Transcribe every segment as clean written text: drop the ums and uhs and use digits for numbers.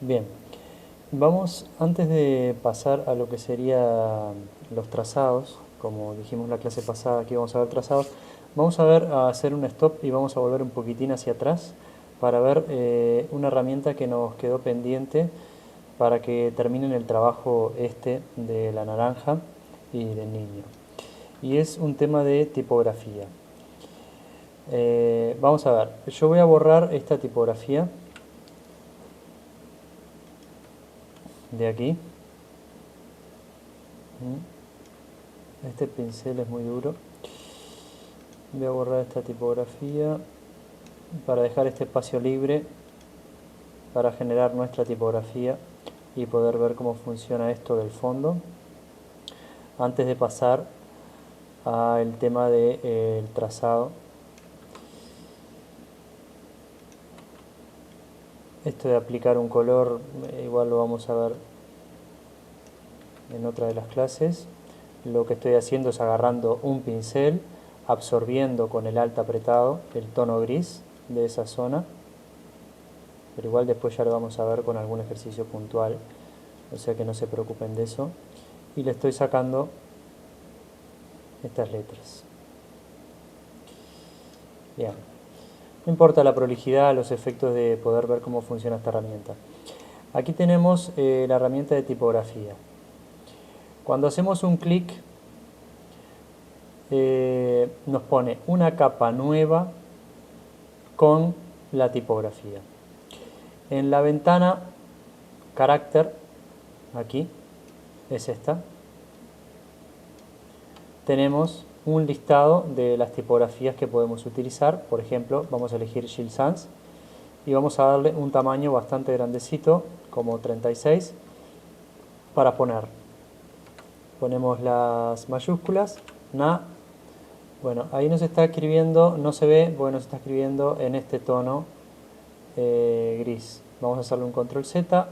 Bien, vamos, antes de pasar a lo que sería los trazados, como dijimos la clase pasada que íbamos a ver trazados, vamos a ver, a hacer un stop y vamos a volver un poquitín hacia atrás para ver una herramienta que nos quedó pendiente para que terminen el trabajo este de la naranja y del niño. Y es un tema de tipografía. Vamos a ver, yo voy a borrar esta tipografía de aquí. Este pincel es muy duro. Voy a borrar esta tipografía para dejar este espacio libre para generar nuestra tipografía y poder ver cómo funciona esto del fondo antes de pasar al tema del trazado. Esto de aplicar un color igual lo vamos a ver en otra de las clases. Lo que estoy haciendo es agarrando un pincel, absorbiendo con el alt apretado el tono gris de esa zona, pero igual después ya lo vamos a ver con algún ejercicio puntual, o sea que no se preocupen de eso. Y le estoy sacando estas letras. Bien. No importa la prolijidad, los efectos de poder ver cómo funciona esta herramienta. Aquí tenemos la herramienta de tipografía. Cuando hacemos un clic, nos pone una capa nueva con la tipografía. En la ventana carácter, aquí, es esta, tenemos un listado de las tipografías que podemos utilizar. Por ejemplo, vamos a elegir Gill Sans y vamos a darle un tamaño bastante grandecito, como 36, para poner. Ponemos las mayúsculas, na. Bueno, ahí nos está escribiendo, no se ve, porque nos está escribiendo en este tono gris. Vamos a hacerle un control Z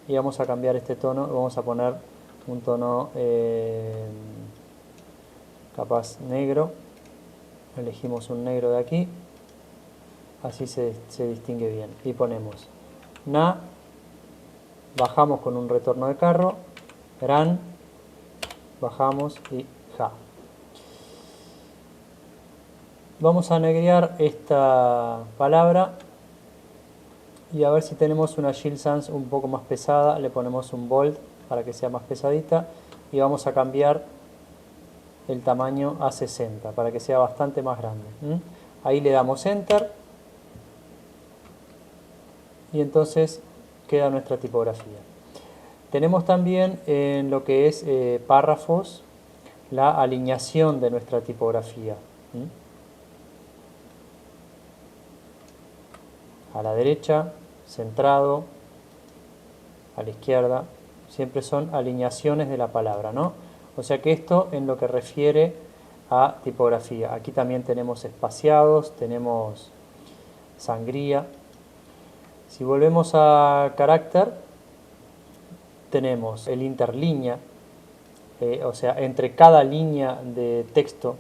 y vamos a cambiar este tono, vamos a poner un tono capaz negro. Elegimos un negro de aquí, así se distingue bien. Y ponemos na, bajamos con un retorno de carro, gran, bajamos y ja. Vamos a negrear esta palabra y a ver si tenemos una Gill Sans un poco más pesada. Le ponemos un bold para que sea más pesadita y vamos a cambiar el tamaño a 60 para que sea bastante más grande. Ahí le damos enter y entonces queda nuestra tipografía. Tenemos también en lo que es párrafos la alineación de nuestra tipografía. A la derecha, centrado, a la izquierda, siempre son alineaciones de la palabra, ¿no? O sea que esto en lo que refiere a tipografía. Aquí también tenemos espaciados, tenemos sangría. Si volvemos a carácter, tenemos el interlínea, o sea, entre cada línea de texto,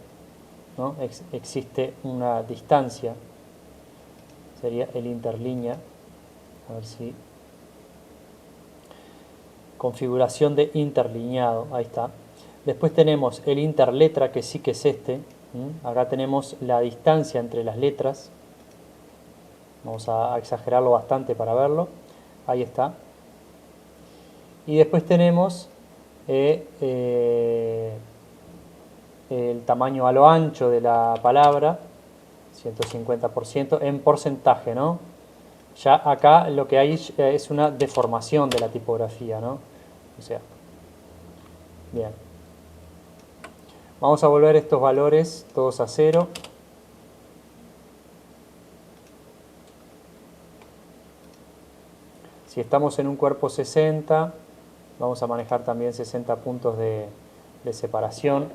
¿no? Existe una distancia, sería el interlínea. A ver si... configuración de interlineado, ahí está. Después tenemos el interletra, que sí que es este. Acá tenemos la distancia entre las letras. Vamos a exagerarlo bastante para verlo. Ahí está. Y después tenemos el tamaño a lo ancho de la palabra, 150% en porcentaje, ¿no? Ya acá lo que hay es una deformación de la tipografía, ¿no? O sea, bien. Vamos a volver estos valores todos a 0. Si estamos en un cuerpo 60, vamos a manejar también 60 puntos de separación.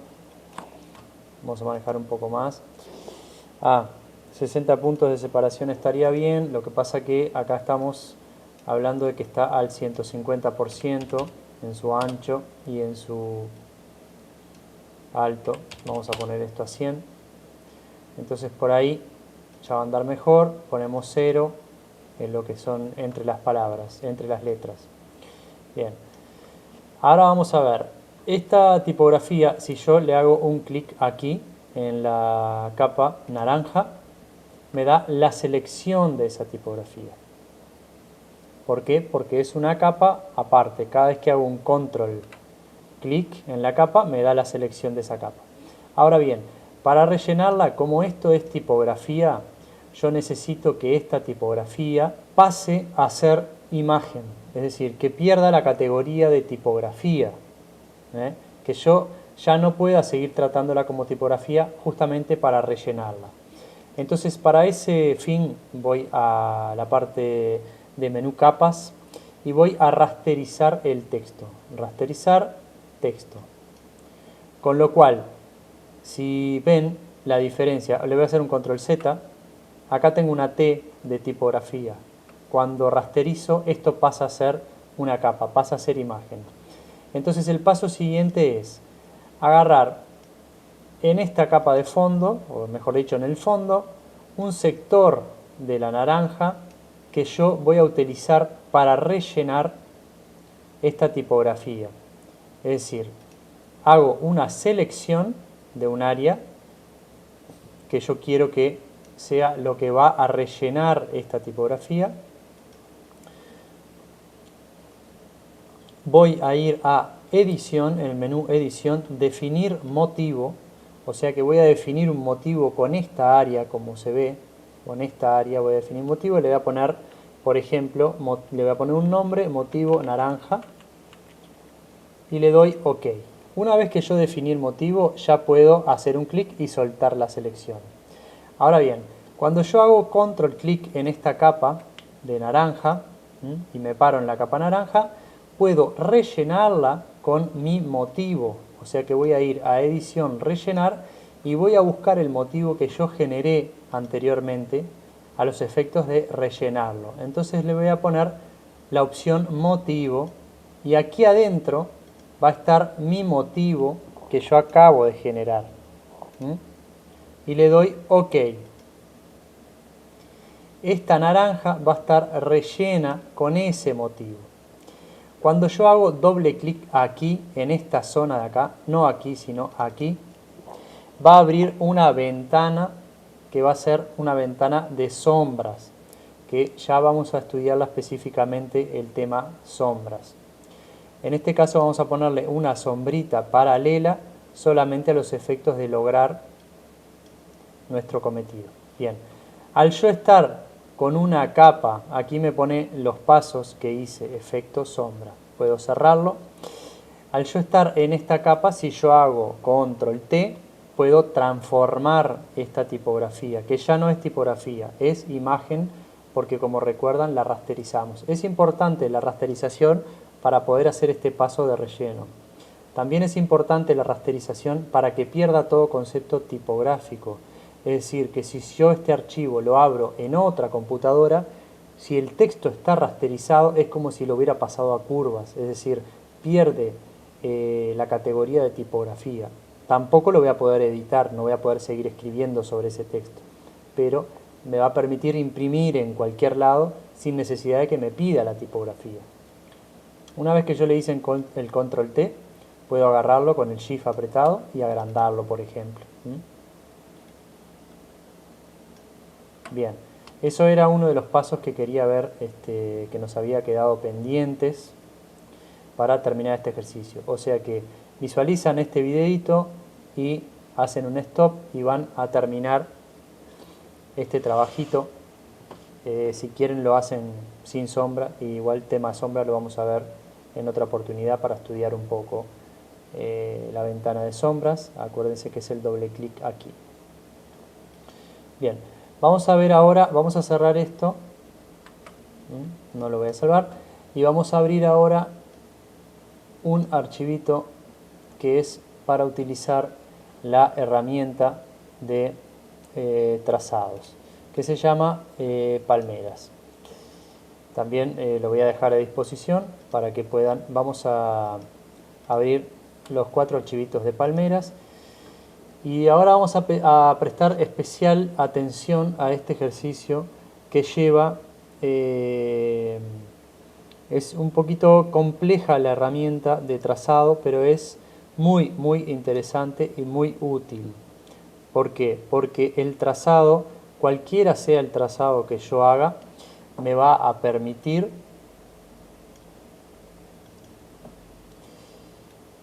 Vamos a manejar un poco más. 60 puntos de separación estaría bien. Lo que pasa que acá estamos hablando de que está al 150% en su ancho y en su alto. Vamos a poner esto a 100. Entonces por ahí ya va a andar mejor. Ponemos 0 en lo que son entre las palabras, entre las letras. Bien, ahora vamos a ver, esta tipografía, si yo le hago un clic aquí en la capa naranja, me da la selección de esa tipografía. ¿Por qué? Porque es una capa aparte. Cada vez que hago un control clic en la capa, me da la selección de esa capa. Ahora bien, para rellenarla, como esto es tipografía, yo necesito que esta tipografía pase a ser imagen. Es decir, que pierda la categoría de tipografía. Que yo ya no pueda seguir tratándola como tipografía justamente para rellenarla. Entonces, para ese fin voy a la parte de menú capas y voy a rasterizar el texto. Rasterizar texto. Con lo cual, si ven la diferencia, le voy a hacer un control Z. Acá tengo una T de tipografía. Cuando rasterizo, esto pasa a ser una capa, pasa a ser imagen. Entonces el paso siguiente es agarrar en esta capa de fondo, o mejor dicho en el fondo, un sector de la naranja que yo voy a utilizar para rellenar esta tipografía. Es decir, hago una selección de un área que yo quiero que sea lo que va a rellenar esta tipografía. Voy a ir a edición, en el menú edición, definir motivo, o sea que voy a definir un motivo con esta área, como se ve, con esta área voy a definir un motivo y le voy a poner, por ejemplo, le voy a poner un nombre, motivo naranja, y le doy OK. Una vez que yo definí el motivo, ya puedo hacer un clic y soltar la selección. Ahora bien, cuando yo hago control clic en esta capa de naranja, y me paro en la capa naranja, puedo rellenarla con mi motivo. O sea que voy a ir a edición, rellenar, y voy a buscar el motivo que yo generé anteriormente a los efectos de rellenarlo. Entonces le voy a poner la opción motivo y aquí adentro va a estar mi motivo que yo acabo de generar. Y le doy OK. Esta naranja va a estar rellena con ese motivo. Cuando yo hago doble clic aquí, en esta zona de acá, no aquí, sino aquí, va a abrir una ventana que va a ser una ventana de sombras, que ya vamos a estudiarla específicamente el tema sombras. En este caso vamos a ponerle una sombrita paralela solamente a los efectos de lograr nuestro cometido. Bien, al yo estar con una capa, aquí me pone los pasos que hice, efecto sombra. Puedo cerrarlo. Al yo estar en esta capa, si yo hago control T, puedo transformar esta tipografía, que ya no es tipografía, es imagen, porque como recuerdan la rasterizamos. Es importante la rasterización para poder hacer este paso de relleno. También es importante la rasterización para que pierda todo concepto tipográfico. Es decir, que si yo este archivo lo abro en otra computadora, si el texto está rasterizado es como si lo hubiera pasado a curvas, es decir, pierde la categoría de tipografía. Tampoco lo voy a poder editar, no voy a poder seguir escribiendo sobre ese texto, pero me va a permitir imprimir en cualquier lado sin necesidad de que me pida la tipografía. Una vez que yo le hice el control T, puedo agarrarlo con el shift apretado y agrandarlo, por ejemplo. Bien, eso era uno de los pasos que quería ver, que nos había quedado pendientes para terminar este ejercicio. O sea que visualizan este videito y hacen un stop y van a terminar este trabajito. Si quieren lo hacen sin sombra, y igual tema sombra lo vamos a ver en otra oportunidad para estudiar un poco la ventana de sombras. Acuérdense que es el doble clic aquí. Bien, vamos a ver ahora, vamos a cerrar esto, no lo voy a salvar, y vamos a abrir ahora un archivito que es para utilizar la herramienta de trazados, que se llama Palmeras. También lo voy a dejar a disposición para que puedan, vamos a abrir los 4 archivitos de Palmeras. Y ahora vamos a prestar especial atención a este ejercicio que lleva es un poquito compleja la herramienta de trazado, pero es muy interesante y muy útil. ¿Por qué? Porque el trazado, cualquiera sea el trazado que yo haga, me va a permitir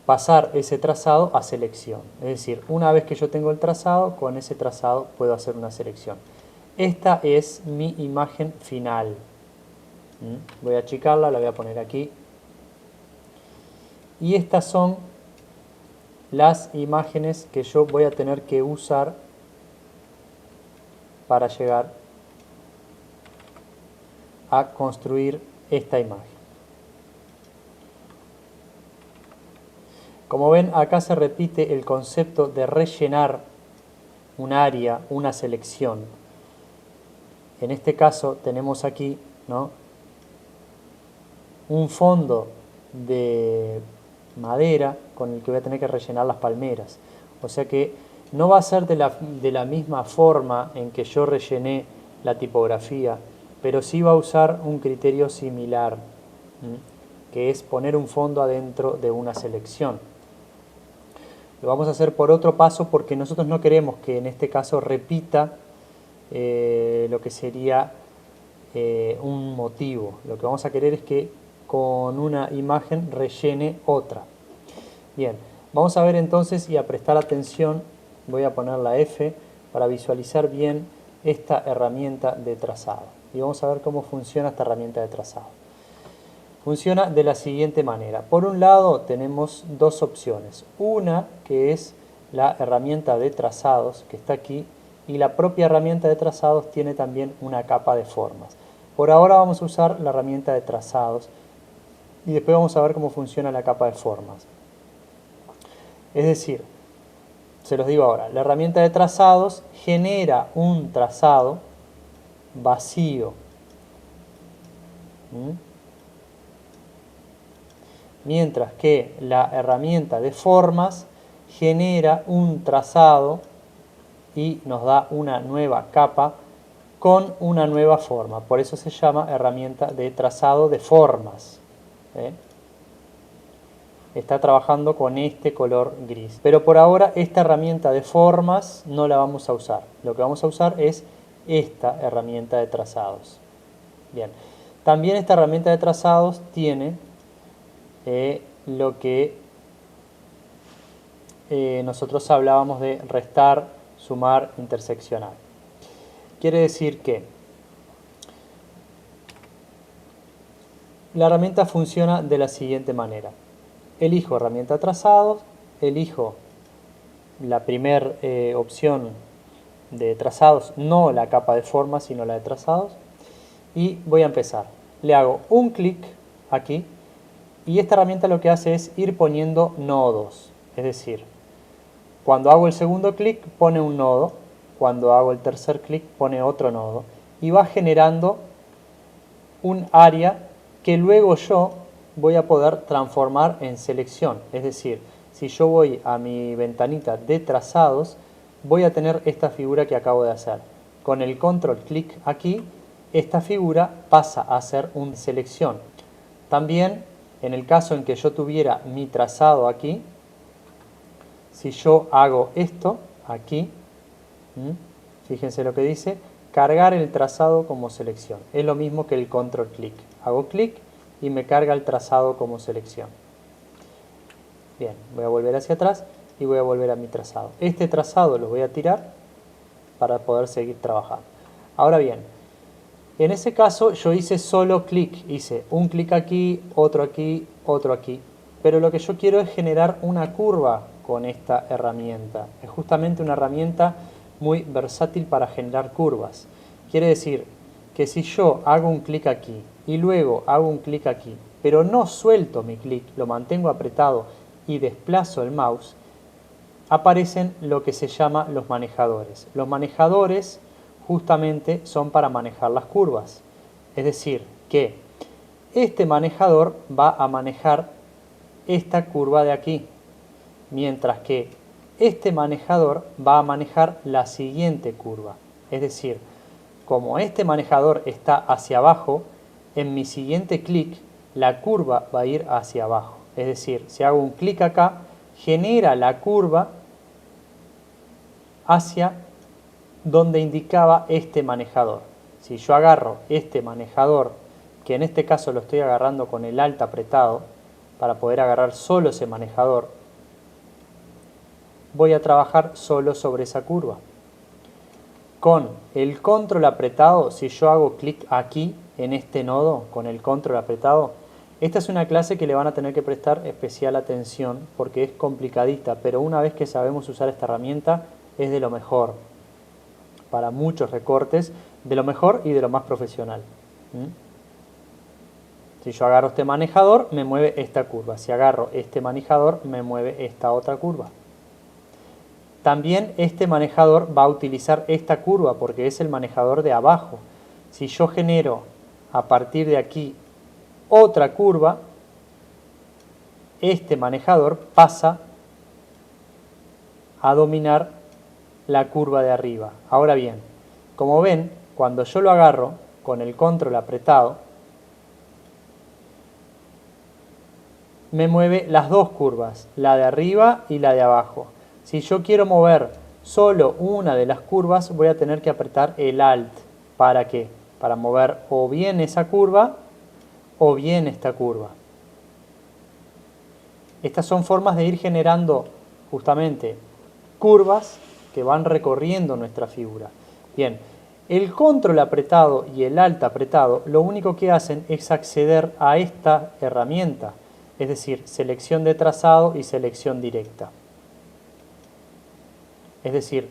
pasar ese trazado a selección. Es decir, una vez que yo tengo el trazado, con ese trazado puedo hacer una selección. Esta es mi imagen final. Voy a achicarla, la voy a poner aquí. Y estas son las imágenes que yo voy a tener que usar para llegar a construir esta imagen. Como ven, acá se repite el concepto de rellenar un área, una selección. En este caso tenemos aquí, ¿no?, un fondo de madera con el que voy a tener que rellenar las palmeras. O sea que no va a ser de la misma forma en que yo rellené la tipografía, pero sí va a usar un criterio similar, que es poner un fondo adentro de una selección. Lo vamos a hacer por otro paso porque nosotros no queremos que en este caso repita lo que sería un motivo. Lo que vamos a querer es que con una imagen rellene otra. Bien, vamos a ver entonces y a prestar atención. Voy a poner la F para visualizar bien esta herramienta de trazado. Y vamos a ver cómo funciona esta herramienta de trazado. Funciona de la siguiente manera. Por un lado tenemos dos opciones. Una que es la herramienta de trazados que está aquí, y la propia herramienta de trazados tiene también una capa de formas. Por ahora vamos a usar la herramienta de trazados y después vamos a ver cómo funciona la capa de formas. Es decir, se los digo ahora, la herramienta de trazados genera un trazado vacío. Mientras que la herramienta de formas genera un trazado y nos da una nueva capa con una nueva forma. Por eso se llama herramienta de trazado de formas. Está trabajando con este color gris. Pero por ahora esta herramienta de formas no la vamos a usar. Lo que vamos a usar es esta herramienta de trazados. Bien. También esta herramienta de trazados tiene lo que nosotros hablábamos de restar, sumar, interseccionar. Quiere decir que la herramienta funciona de la siguiente manera. Elijo herramienta trazados, elijo la primera opción de trazados, no la capa de formas, sino la de trazados, y voy a empezar. Le hago un clic aquí, y esta herramienta lo que hace es ir poniendo nodos. Es decir, cuando hago el segundo clic pone un nodo, cuando hago el tercer clic pone otro nodo, y va generando un área que luego yo voy a poder transformar en selección. Es decir, si yo voy a mi ventanita de trazados, voy a tener esta figura que acabo de hacer. Con el control clic aquí, esta figura pasa a ser una selección. También, en el caso en que yo tuviera mi trazado aquí, si yo hago esto aquí, fíjense lo que dice, cargar el trazado como selección. Es lo mismo que el control clic. Hago clic y me carga el trazado como selección. Bien, voy a volver hacia atrás y voy a volver a mi trazado. Este trazado lo voy a tirar para poder seguir trabajando. Ahora bien, en ese caso yo hice solo clic. Hice un clic aquí, otro aquí, otro aquí. Pero lo que yo quiero es generar una curva con esta herramienta. Es justamente una herramienta muy versátil para generar curvas. Quiere decir que si yo hago un clic aquí y luego hago un clic aquí, pero no suelto mi clic, lo mantengo apretado y desplazo el mouse, aparecen lo que se llama los manejadores. Los manejadores justamente son para manejar las curvas. Es decir, que este manejador va a manejar esta curva de aquí, mientras que este manejador va a manejar la siguiente curva. Es decir, como este manejador está hacia abajo, en mi siguiente clic la curva va a ir hacia abajo. Es decir, si hago un clic acá, genera la curva hacia donde indicaba este manejador. Si yo agarro este manejador, que en este caso lo estoy agarrando con el Alt apretado, para poder agarrar solo ese manejador, voy a trabajar solo sobre esa curva. Con el control apretado, si yo hago clic aquí, en este nodo, con el control apretado, esta es una clase que le van a tener que prestar especial atención porque es complicadita, pero una vez que sabemos usar esta herramienta, es de lo mejor. Para muchos recortes, de lo mejor y de lo más profesional. Si yo agarro este manejador, me mueve esta curva. Si agarro este manejador, me mueve esta otra curva. También este manejador va a utilizar esta curva porque es el manejador de abajo. Si yo genero a partir de aquí otra curva, este manejador pasa a dominar la curva de arriba. Ahora bien, como ven, cuando yo lo agarro con el control apretado, me mueve las dos curvas, la de arriba y la de abajo. Si yo quiero mover solo una de las curvas, voy a tener que apretar el Alt. ¿Para qué? Para mover o bien esa curva o bien esta curva. Estas son formas de ir generando justamente curvas que van recorriendo nuestra figura. Bien, el control apretado y el Alt apretado lo único que hacen es acceder a esta herramienta, es decir, selección de trazado y selección directa. Es decir,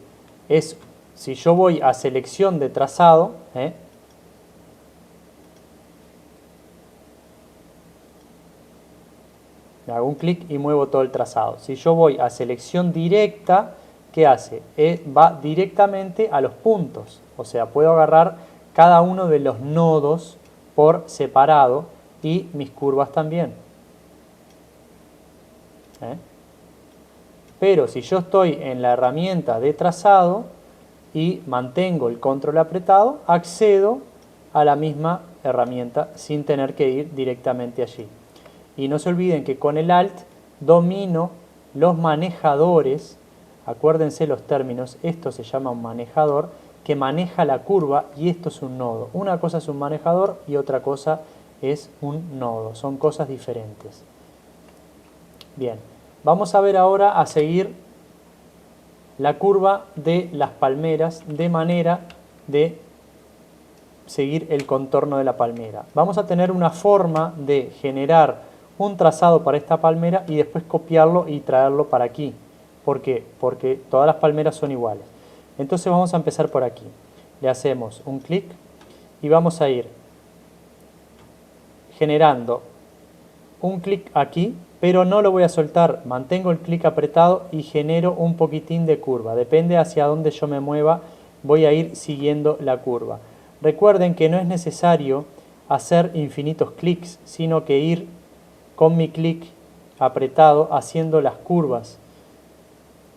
si yo voy a selección de trazado, le hago un clic y muevo todo el trazado. Si yo voy a selección directa, ¿qué hace? Va directamente a los puntos. O sea, puedo agarrar cada uno de los nodos por separado y mis curvas también. Pero si yo estoy en la herramienta de trazado y mantengo el control apretado, accedo a la misma herramienta sin tener que ir directamente allí. Y no se olviden que con el Alt domino los manejadores, acuérdense los términos, esto se llama un manejador que maneja la curva y esto es un nodo. Una cosa es un manejador y otra cosa es un nodo, son cosas diferentes. Bien, vamos a ver ahora a seguir la curva de las palmeras de manera de seguir el contorno de la palmera. Vamos a tener una forma de generar un trazado para esta palmera y después copiarlo y traerlo para aquí. ¿Por qué? Porque todas las palmeras son iguales. Entonces vamos a empezar por aquí. Le hacemos un clic y vamos a ir generando un clic aquí, pero no lo voy a soltar. Mantengo el clic apretado y genero un poquitín de curva. Depende hacia dónde yo me mueva, voy a ir siguiendo la curva. Recuerden que no es necesario hacer infinitos clics, sino que ir con mi clic apretado haciendo las curvas.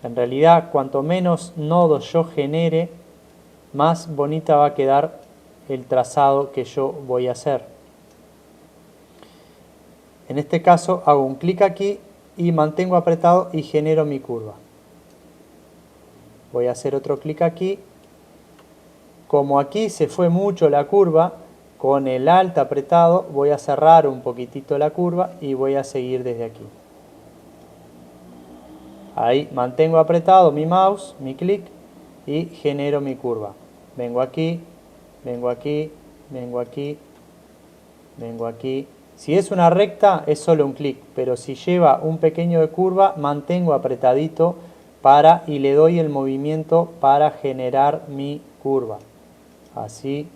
En realidad, cuanto menos nodos yo genere, más bonita va a quedar el trazado que yo voy a hacer. En este caso hago un clic aquí y mantengo apretado y genero mi curva. Voy a hacer otro clic aquí. Como aquí se fue mucho la curva, con el Alt apretado voy a cerrar un poquitito la curva y voy a seguir desde aquí. Ahí mantengo apretado mi mouse, mi clic y genero mi curva. Vengo aquí, vengo aquí, vengo aquí, vengo aquí. Si es una recta es solo un clic, pero si lleva un pequeño de curva mantengo apretadito y le doy el movimiento para generar mi curva. Así,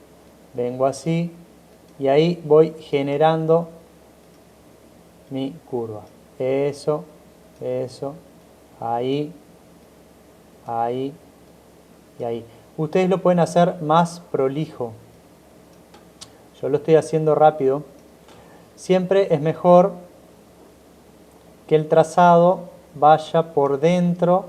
vengo así y ahí voy generando mi curva. Eso, eso, ahí, ahí y ahí. Ustedes lo pueden hacer más prolijo. Yo lo estoy haciendo rápido. Siempre es mejor que el trazado vaya por dentro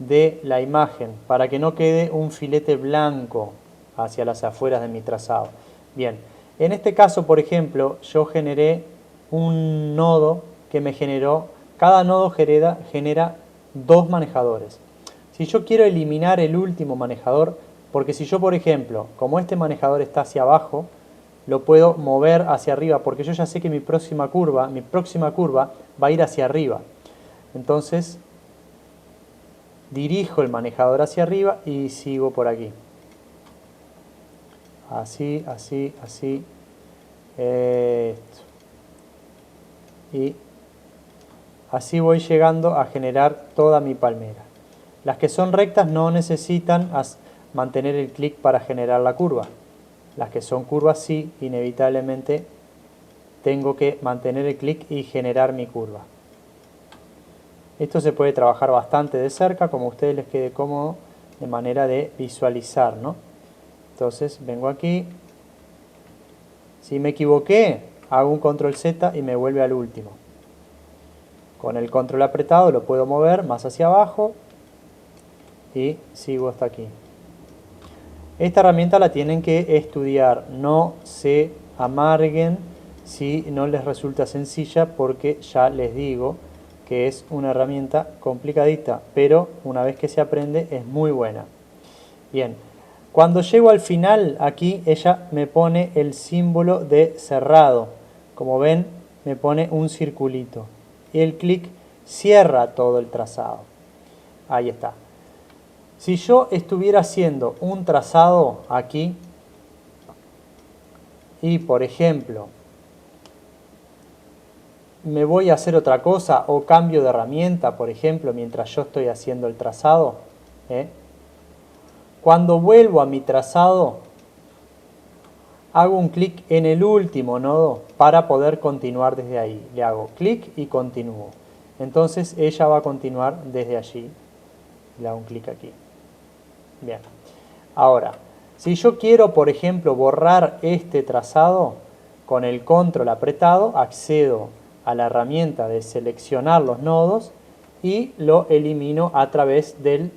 de la imagen para que no quede un filete blanco hacia las afueras de mi trazado. Bien, en este caso, por ejemplo, yo generé un nodo que me generó, cada nodo genera dos manejadores. Si yo quiero eliminar el último manejador, porque si yo, por ejemplo, como este manejador está hacia abajo, lo puedo mover hacia arriba, porque yo ya sé que mi próxima curva va a ir hacia arriba. Entonces, dirijo el manejador hacia arriba y sigo por aquí. Así, así, así. Esto. Y así voy llegando a generar toda mi palmera. Las que son rectas no necesitan mantener el clic para generar la curva. Las que son curvas sí, inevitablemente tengo que mantener el clic y generar mi curva. Esto se puede trabajar bastante de cerca, como a ustedes les quede cómodo, de manera de visualizar, ¿no? Entonces vengo aquí. Si me equivoqué, hago un control Z y me vuelve al último. Con el control apretado lo puedo mover más hacia abajo y sigo hasta aquí. Esta herramienta la tienen que estudiar, no se amarguen si no les resulta sencilla, porque ya les digo que es una herramienta complicadita, pero una vez que se aprende es muy buena. Bien, cuando llego al final, aquí ella me pone el símbolo de cerrado. Como ven, me pone un circulito. Y el clic cierra todo el trazado. Ahí está. Si yo estuviera haciendo un trazado aquí, y por ejemplo, me voy a hacer otra cosa o cambio de herramienta, por ejemplo, mientras yo estoy haciendo el trazado, cuando vuelvo a mi trazado, hago un clic en el último nodo para poder continuar desde ahí. Le hago clic y continúo. Entonces ella va a continuar desde allí. Le hago un clic aquí. Bien. Ahora, si yo quiero, por ejemplo, borrar este trazado, con el control apretado accedo a la herramienta de seleccionar los nodos y lo elimino a través del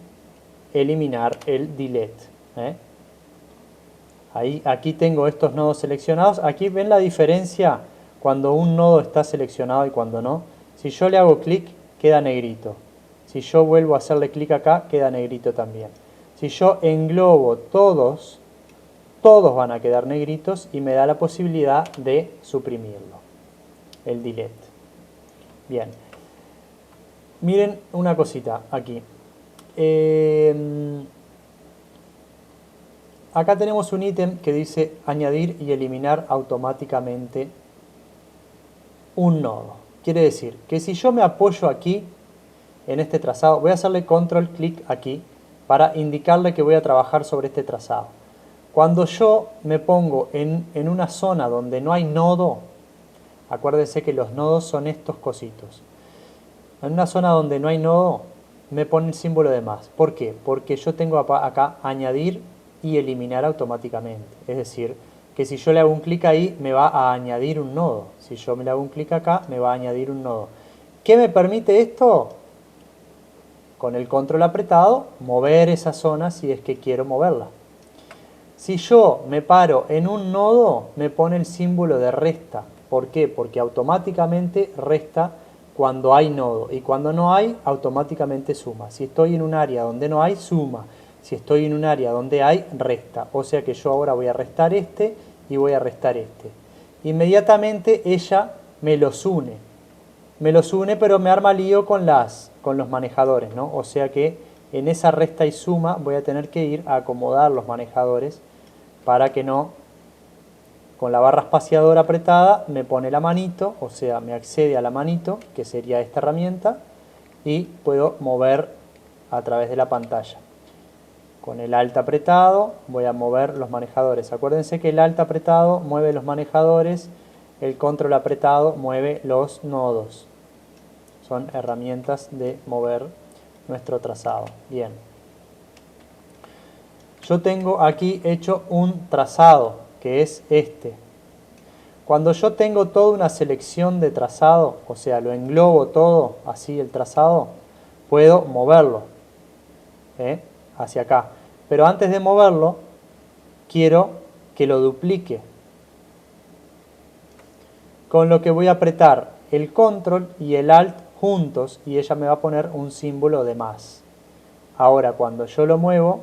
eliminar el delete. Aquí tengo estos nodos seleccionados. Aquí ven la diferencia cuando un nodo está seleccionado y cuando no. Si yo le hago clic, queda negrito. Si yo vuelvo a hacerle clic acá, queda negrito también. Si yo englobo todos van a quedar negritos y me da la posibilidad de suprimirlo, el delete. Bien. Miren una cosita aquí. Acá tenemos un ítem que dice añadir y eliminar automáticamente un nodo. Quiere decir que si yo me apoyo aquí, en este trazado, voy a hacerle control clic aquí para indicarle que voy a trabajar sobre este trazado. Cuando yo me pongo en una zona donde no hay nodo, acuérdense que los nodos son estos cositos. En una zona donde no hay nodo, me pone el símbolo de más. ¿Por qué? Porque yo tengo acá añadir y eliminar automáticamente. Es decir, que si yo le hago un clic ahí, me va a añadir un nodo. Si yo me le hago un clic acá, me va a añadir un nodo. ¿Qué me permite esto? Con el control apretado, mover esa zona si es que quiero moverla. Si yo me paro en un nodo, me pone el símbolo de resta. ¿Por qué? Porque automáticamente resta cuando hay nodo. Y cuando no hay, automáticamente suma. Si estoy en un área donde no hay, suma. Si estoy en un área donde hay, resta. O sea que yo ahora voy a restar este y voy a restar este. Inmediatamente ella me los une. Me los une, pero me arma lío con los manejadores, ¿no? O sea que en esa resta y suma voy a tener que ir a acomodar los manejadores para que no, con la barra espaciadora apretada, me pone la manito, o sea, me accede a la manito, que sería esta herramienta, y puedo mover a través de la pantalla. Con el alt apretado voy a mover los manejadores. Acuérdense que el alt apretado mueve los manejadores, el control apretado mueve los nodos. Son herramientas de mover nuestro trazado. Bien. Yo tengo aquí hecho un trazado, que es este. Cuando yo tengo toda una selección de trazado, o sea, lo englobo todo, así el trazado, puedo moverlo. hacia acá. Pero antes de moverlo, quiero que lo duplique. Con lo que voy a apretar el control y el alt juntos y ella me va a poner un símbolo de más. Ahora cuando yo lo muevo,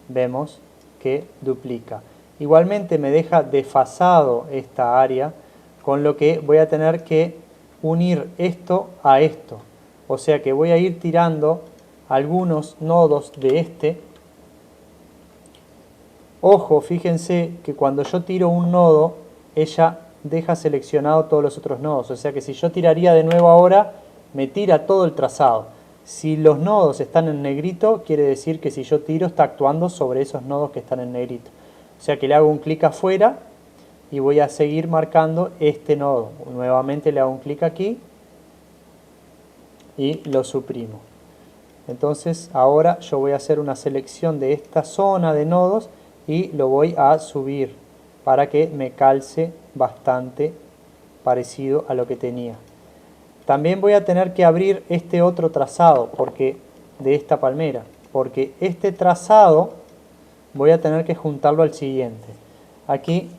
vemos que duplica. Igualmente me deja desfasado esta área, con lo que voy a tener que unir esto a esto. O sea que voy a ir tirando algunos nodos de este. Ojo, fíjense que cuando yo tiro un nodo, ella deja seleccionado todos los otros nodos. O sea que si yo tiraría de nuevo ahora, me tira todo el trazado. Si los nodos están en negrito, quiere decir que si yo tiro está actuando sobre esos nodos que están en negrito. O sea que le hago un clic afuera y voy a seguir marcando este nodo. Nuevamente le hago un clic aquí y lo suprimo. Entonces ahora yo voy a hacer una selección de esta zona de nodos y lo voy a subir para que me calce bastante parecido a lo que tenía. También voy a tener que abrir este otro trazado de esta palmera, porque este trazado voy a tener que juntarlo al siguiente. Aquí,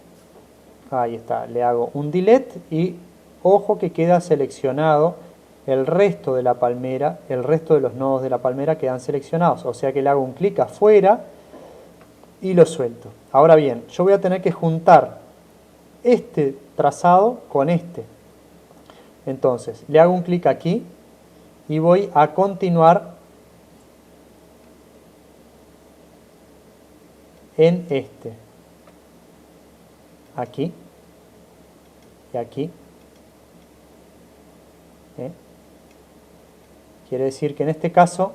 ahí está, le hago un delete y ojo que queda seleccionado el resto de la palmera, el resto de los nodos de la palmera quedan seleccionados. O sea que le hago un clic afuera y lo suelto. Ahora bien, yo voy a tener que juntar este trazado con este. Entonces, le hago un clic aquí y voy a continuar en este. Aquí y aquí. Quiere decir que en este caso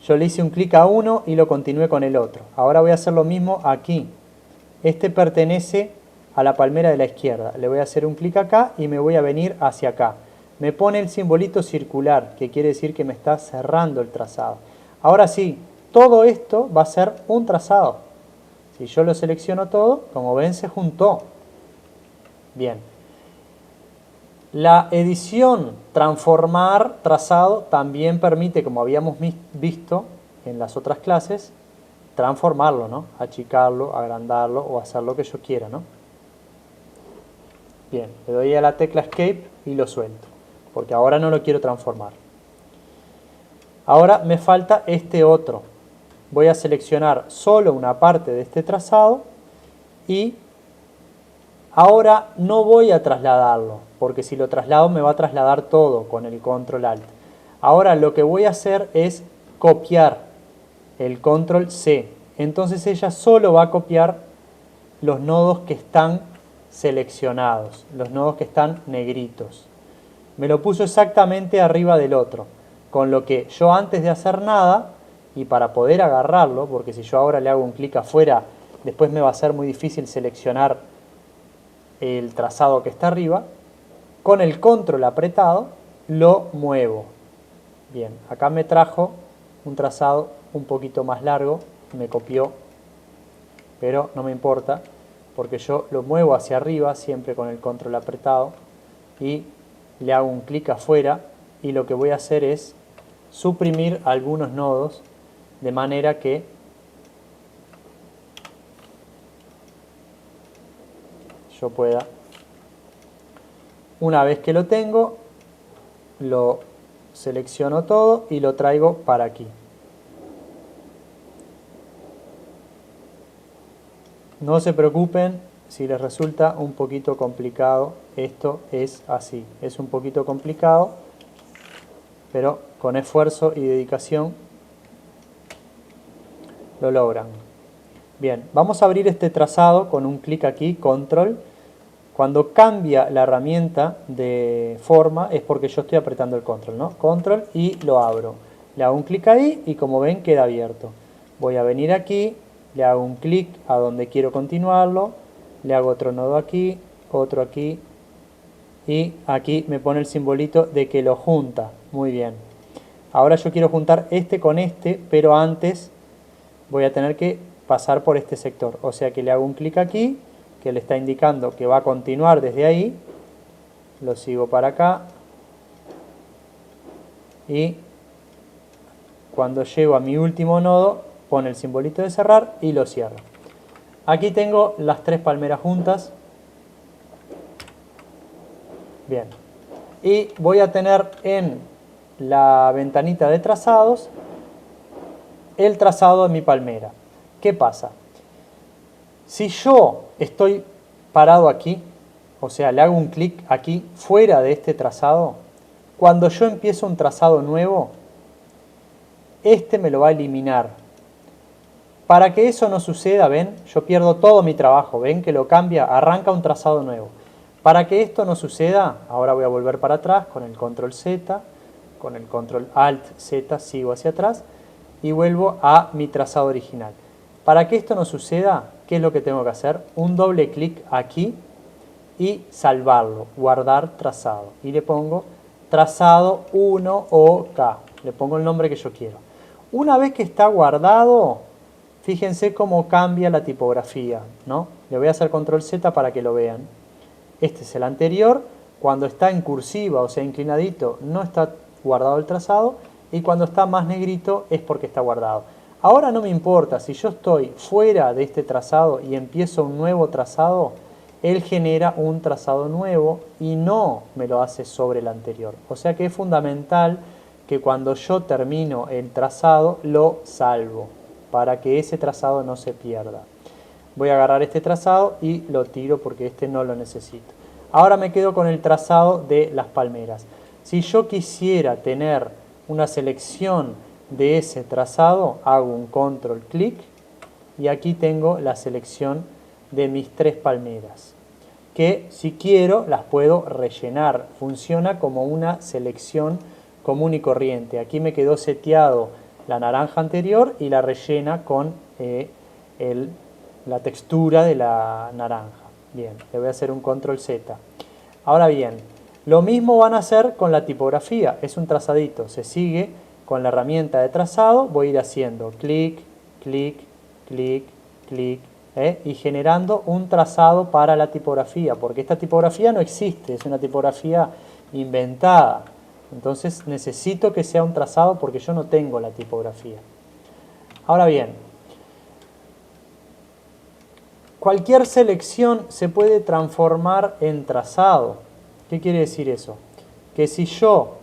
yo le hice un clic a uno y lo continué con el otro. Ahora voy a hacer lo mismo aquí. Este pertenece a la palmera de la izquierda. Le voy a hacer un clic acá y me voy a venir hacia acá. Me pone el simbolito circular, que quiere decir que me está cerrando el trazado. Ahora sí, todo esto va a ser un trazado. Si yo lo selecciono todo, como ven, se juntó. Bien. La edición transformar trazado también permite, como habíamos visto en las otras clases, transformarlo, ¿no? Achicarlo, agrandarlo o hacer lo que yo quiera, ¿no? Bien, le doy a la tecla Escape y lo suelto, porque ahora no lo quiero transformar. Ahora me falta este otro. Voy a seleccionar solo una parte de este trazado y ahora no voy a trasladarlo, porque si lo traslado me va a trasladar todo con el control alt. Ahora lo que voy a hacer es copiar el control C. Entonces ella solo va a copiar los nodos que están seleccionados, los nodos que están negritos. Me lo puso exactamente arriba del otro, con lo que yo antes de hacer nada, y para poder agarrarlo, porque si yo ahora le hago un clic afuera, después me va a ser muy difícil seleccionar el trazado que está arriba, con el control apretado lo muevo. Bien, acá me trajo un trazado un poquito más largo, me copió, pero no me importa, porque yo lo muevo hacia arriba siempre con el control apretado y le hago un clic afuera y lo que voy a hacer es suprimir algunos nodos de manera que yo pueda, una vez que lo tengo, lo selecciono todo y lo traigo para aquí. No se preocupen si les resulta un poquito complicado, esto es así, es un poquito complicado, pero con esfuerzo y dedicación lo logran. Bien, vamos a abrir este trazado con un clic aquí, control. Cuando cambia la herramienta de forma es porque yo estoy apretando el control, ¿no? Control y lo abro. Le hago un clic ahí y como ven queda abierto. Voy a venir aquí, le hago un clic a donde quiero continuarlo, le hago otro nodo aquí, otro aquí y aquí me pone el simbolito de que lo junta. Muy bien. Ahora yo quiero juntar este con este, pero antes voy a tener que pasar por este sector. O sea que le hago un clic aquí, que le está indicando que va a continuar desde ahí. Lo sigo para acá. y cuando llego a mi último nodo pone el simbolito de cerrar y lo cierro. Aquí tengo las 3 palmeras juntas. Bien. Y voy a tener en la ventanita de trazados el trazado de mi palmera. ¿Qué pasa? Si yo estoy parado aquí, o sea, le hago un clic aquí fuera de este trazado, cuando yo empiezo un trazado nuevo, este me lo va a eliminar. Para que eso no suceda, ven, yo pierdo todo mi trabajo, ven que lo cambia, arranca un trazado nuevo. Para que esto no suceda, ahora voy a volver para atrás con el control Z, con el control Alt Z, sigo hacia atrás y vuelvo a mi trazado original. Para que esto no suceda, ¿qué es lo que tengo que hacer? Un doble clic aquí y salvarlo, guardar trazado. Y le pongo trazado 1 OK, le pongo el nombre que yo quiero. Una vez que está guardado, fíjense cómo cambia la tipografía, ¿no? Le voy a hacer control Z para que lo vean. Este es el anterior, cuando está en cursiva, o sea inclinadito, no está guardado el trazado, y cuando está más negrito es porque está guardado. Ahora no me importa, si yo estoy fuera de este trazado y empiezo un nuevo trazado, él genera un trazado nuevo y no me lo hace sobre el anterior. O sea que es fundamental que cuando yo termino el trazado lo salvo, para que ese trazado no se pierda. Voy a agarrar este trazado y lo tiro porque este no lo necesito. Ahora me quedo con el trazado de las palmeras. Si yo quisiera tener una selección de ese trazado, hago un control clic y aquí tengo la selección de mis 3 palmeras, que si quiero las puedo rellenar. Funciona como una selección común y corriente. Aquí me quedó seteado la naranja anterior y la rellena con la textura de la naranja. Bien, le voy a hacer un control Z. Ahora bien, lo mismo van a hacer con la tipografía. Es un trazadito, se sigue con la herramienta de trazado. Voy a ir haciendo clic, clic, clic, clic, y generando un trazado para la tipografía, porque esta tipografía no existe, es una tipografía inventada. Entonces necesito que sea un trazado porque yo no tengo la tipografía. Ahora bien, cualquier selección se puede transformar en trazado. ¿Qué quiere decir eso? Que si yo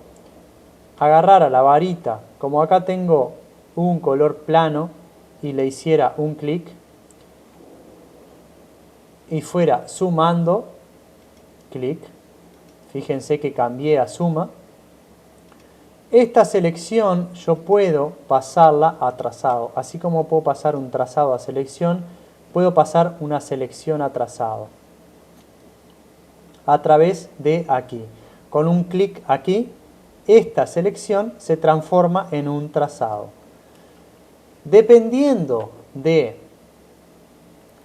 agarrara la varita, como acá tengo un color plano, y le hiciera un clic, y fuera sumando, clic, fíjense que cambié a suma, esta selección yo puedo pasarla a trazado. Así como puedo pasar un trazado a selección, puedo pasar una selección a trazado. A través de aquí. Con un clic aquí, esta selección se transforma en un trazado. Dependiendo de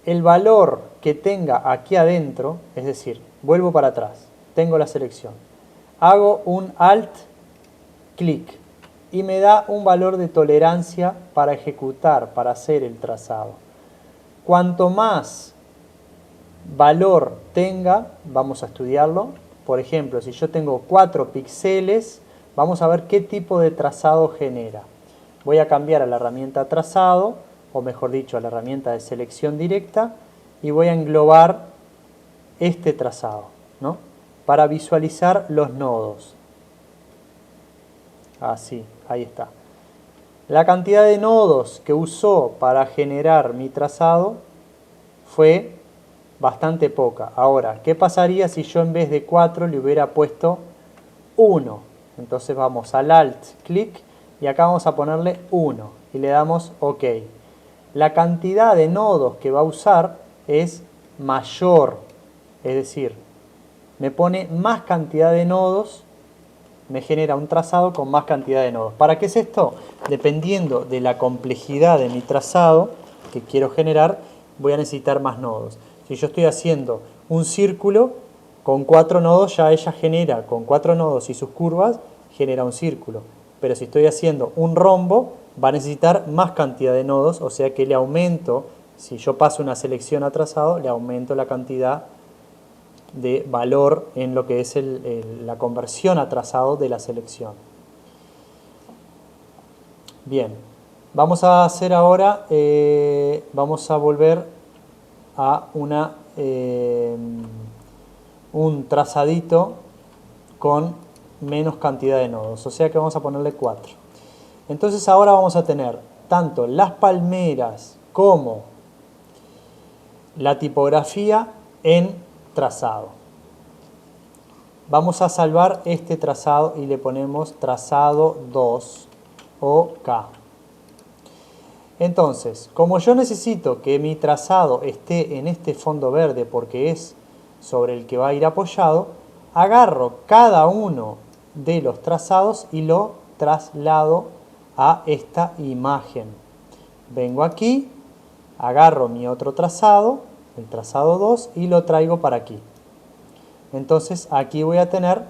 el valor que tenga aquí adentro, es decir, vuelvo para atrás, tengo la selección, hago un Alt clic y me da un valor de tolerancia para ejecutar, para hacer el trazado. Cuanto más valor tenga, vamos a estudiarlo. Por ejemplo, si yo tengo 4 píxeles, vamos a ver qué tipo de trazado genera. Voy a cambiar a la herramienta trazado, o mejor dicho, a la herramienta de selección directa, y voy a englobar este trazado, ¿no? Para visualizar los nodos. Así, ahí está. La cantidad de nodos que usó para generar mi trazado fue bastante poca. Ahora, ¿qué pasaría si yo en vez de 4 le hubiera puesto 1? Entonces vamos al Alt, clic, y acá vamos a ponerle 1 y le damos OK. La cantidad de nodos que va a usar es mayor, es decir, me pone más cantidad de nodos, me genera un trazado con más cantidad de nodos. ¿Para qué es esto? Dependiendo de la complejidad de mi trazado que quiero generar, voy a necesitar más nodos. Si yo estoy haciendo un círculo con 4 nodos, ya ella genera, con 4 nodos y sus curvas, genera un círculo. Pero si estoy haciendo un rombo, va a necesitar más cantidad de nodos, o sea que le aumento, si yo paso una selección a trazado, le aumento la cantidad de valor en lo que es la conversión a trazado de la selección. Bien, vamos a hacer ahora, vamos a volver a un trazadito con menos cantidad de nodos, o sea que vamos a ponerle 4. Entonces ahora vamos a tener tanto las palmeras como la tipografía en trazado. Vamos a salvar este trazado y le ponemos trazado 2 o K. Entonces, como yo necesito que mi trazado esté en este fondo verde porque es sobre el que va a ir apoyado, agarro cada uno de los trazados y lo traslado a esta imagen. Vengo aquí, agarro mi otro trazado, el trazado 2, y lo traigo para aquí. Entonces aquí voy a tener,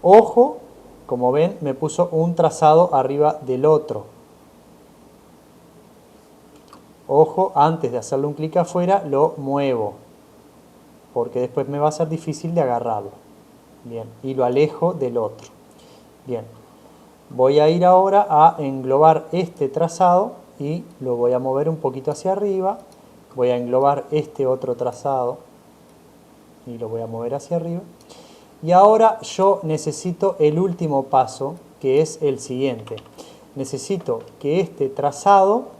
ojo, como ven, me puso un trazado arriba del otro. Ojo, antes de hacerle un clic afuera, lo muevo, porque después me va a ser difícil de agarrarlo. Bien, y lo alejo del otro. Bien, voy a ir ahora a englobar este trazado y lo voy a mover un poquito hacia arriba. Voy a englobar este otro trazado y lo voy a mover hacia arriba. Y ahora yo necesito el último paso, que es el siguiente. Necesito que este trazado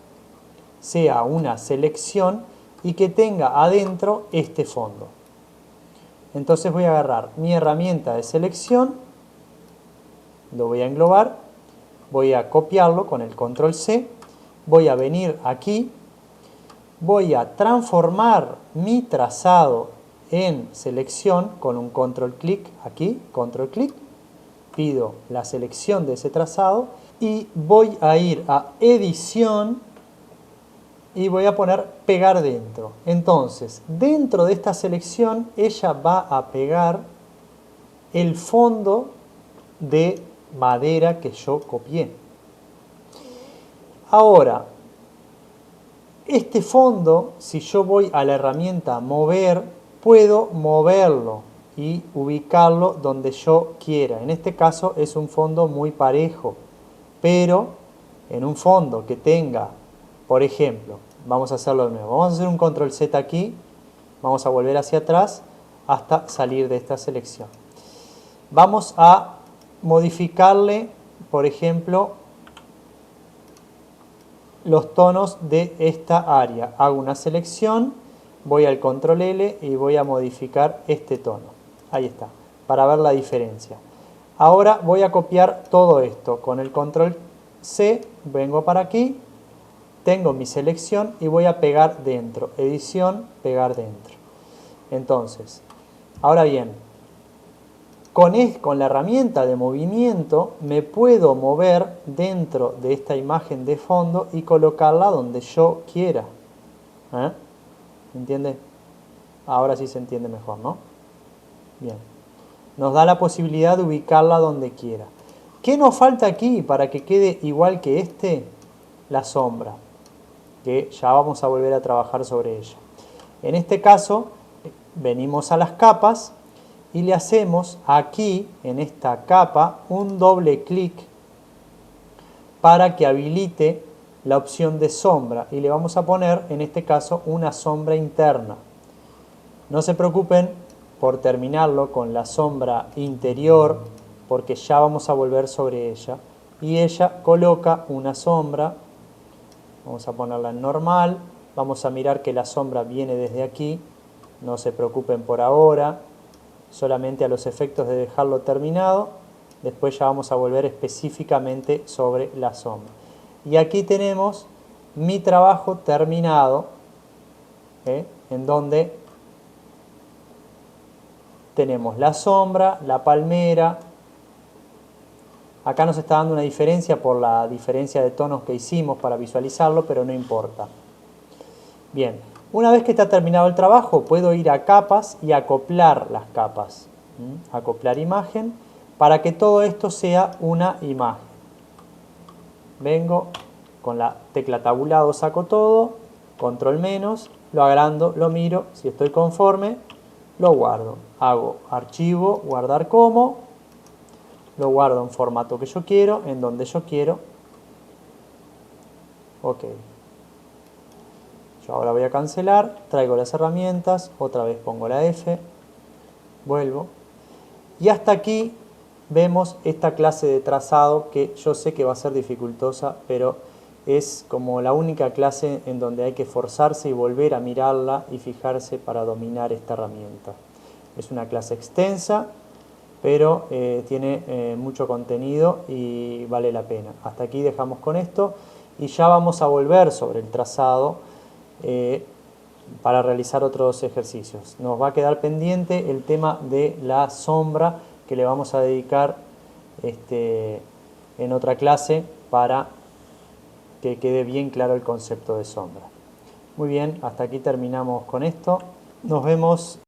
sea una selección y que tenga adentro este fondo. Entonces voy a agarrar mi herramienta de selección, lo voy a englobar, voy a copiarlo con el control C, voy a venir aquí, voy a transformar mi trazado en selección con un control clic aquí, control clic, pido la selección de ese trazado y voy a ir a edición y voy a poner pegar dentro. Entonces, dentro de esta selección, ella va a pegar el fondo de madera que yo copié. Ahora, este fondo, si yo voy a la herramienta mover, puedo moverlo y ubicarlo donde yo quiera. En este caso es un fondo muy parejo, pero en un fondo que tenga, por ejemplo, vamos a hacerlo de nuevo. Vamos a hacer un control Z aquí. Vamos a volver hacia atrás hasta salir de esta selección. Vamos a modificarle, por ejemplo, los tonos de esta área. Hago una selección, voy al control L y voy a modificar este tono. Ahí está, para ver la diferencia. Ahora voy a copiar todo esto. Con el control C vengo para aquí. Tengo mi selección y voy a pegar dentro. Edición, pegar dentro. Entonces, ahora bien, con la herramienta de movimiento me puedo mover dentro de esta imagen de fondo y colocarla donde yo quiera. ¿Me entiende? Ahora sí se entiende mejor, ¿no? Bien. Nos da la posibilidad de ubicarla donde quiera. ¿Qué nos falta aquí para que quede igual que este? La sombra, que ya vamos a volver a trabajar sobre ella. En este caso, venimos a las capas y le hacemos aquí, en esta capa, un doble clic para que habilite la opción de sombra y le vamos a poner, en este caso, una sombra interna. No se preocupen por terminarlo con la sombra interior, porque ya vamos a volver sobre ella. Y ella coloca una sombra. Vamos a ponerla en normal, vamos a mirar que la sombra viene desde aquí, no se preocupen por ahora, solamente a los efectos de dejarlo terminado, después ya vamos a volver específicamente sobre la sombra. Y aquí tenemos mi trabajo terminado, en donde tenemos la sombra, la palmera. Acá nos está dando una diferencia por la diferencia de tonos que hicimos para visualizarlo, pero no importa. Bien, una vez que está terminado el trabajo, puedo ir a capas y acoplar las capas. Acoplar imagen, para que todo esto sea una imagen. Vengo con la tecla tabulado, saco todo, control menos, lo agrando, lo miro, si estoy conforme, lo guardo. Hago archivo, guardar como. Lo guardo en formato que yo quiero, en donde yo quiero. Ok. Yo ahora voy a cancelar, traigo las herramientas, otra vez pongo la F, vuelvo. Y hasta aquí vemos esta clase de trazado que yo sé que va a ser dificultosa, pero es como la única clase en donde hay que forzarse y volver a mirarla y fijarse para dominar esta herramienta. Es una clase extensa, pero tiene mucho contenido y vale la pena. Hasta aquí dejamos con esto y ya vamos a volver sobre el trazado para realizar otros ejercicios. Nos va a quedar pendiente el tema de la sombra que le vamos a dedicar en otra clase para que quede bien claro el concepto de sombra. Muy bien, hasta aquí terminamos con esto. Nos vemos.